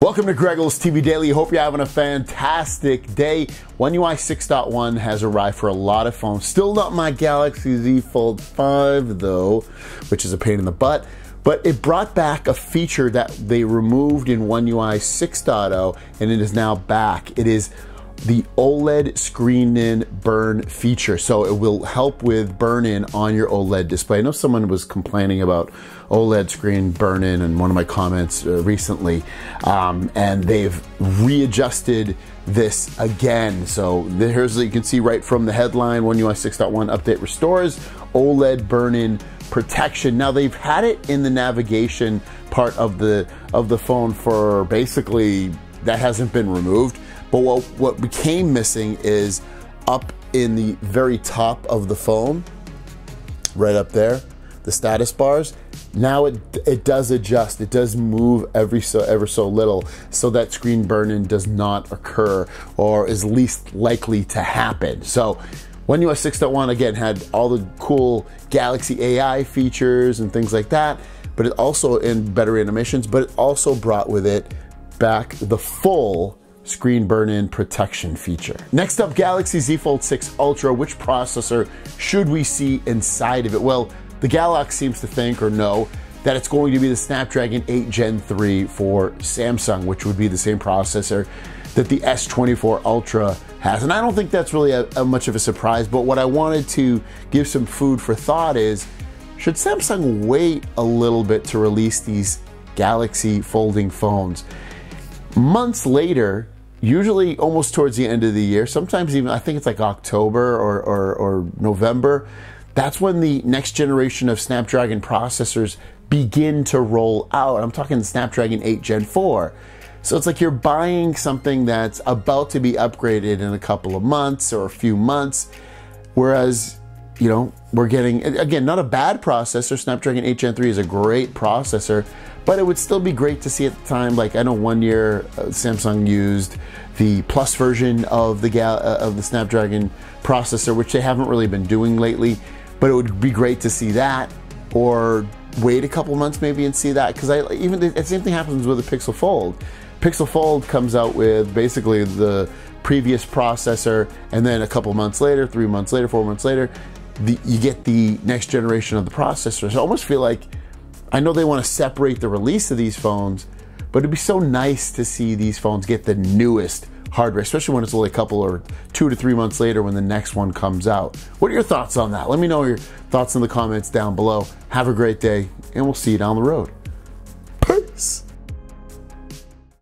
Welcome to Greggles TV Daily. Hope you're having a fantastic day. One UI 6.1 has arrived for a lot of phones. Still not my Galaxy Z Fold 5 though, which is a pain in the butt. But it brought back a feature that they removed in One UI 6.0 and it is now back. It is the OLED screen-in burn feature. So it will help with burn-in on your OLED display. I know someone was complaining about OLED screen burn-in in one of my comments recently, and they've readjusted this again. So here's, you can see right from the headline, One UI 6.1 update restores OLED burn-in protection. Now they've had it in the navigation part of the phone for basically, that hasn't been removed. But what became missing is up in the very top of the phone, right up there, the status bars. Now it does adjust. It does move ever so little, so that screen burn-in does not occur or is least likely to happen. So One UI 6.1 again had all the cool Galaxy AI features and things like that, but it also, in better animations, but it also brought with it back the full screen burn-in protection feature. Next up, Galaxy Z Fold 6 Ultra. Which processor should we see inside of it? Well, the Galaxy seems to think or know that it's going to be the Snapdragon 8 Gen 3 for Samsung, which would be the same processor that the S24 Ultra has. And I don't think that's really a much of a surprise, but what I wanted to give some food for thought is, should Samsung wait a little bit to release these Galaxy folding phones? Months later, usually almost towards the end of the year, sometimes even, I think it's like October or November, that's when the next generation of Snapdragon processors begin to roll out. I'm talking Snapdragon 8 Gen 4. So it's like you're buying something that's about to be upgraded in a couple of months or a few months, whereas, you know, we're getting, again, not a bad processor. Snapdragon 8 Gen 3 is a great processor, but it would still be great to see at the time, like I know 1 year Samsung used the Plus version of the Snapdragon processor, which they haven't really been doing lately, but it would be great to see that, or wait a couple months maybe and see that, because even the same thing happens with the Pixel Fold. Pixel Fold comes out with basically the previous processor, and then a couple months later, 3 months later, 4 months later, you get the next generation of the processor. So I almost feel like, I know they want to separate the release of these phones, but it'd be so nice to see these phones get the newest hardware, especially when it's only a couple or 2 to 3 months later when the next one comes out. What are your thoughts on that? Let me know your thoughts in the comments down below. Have a great day, and we'll see you down the road. Peace.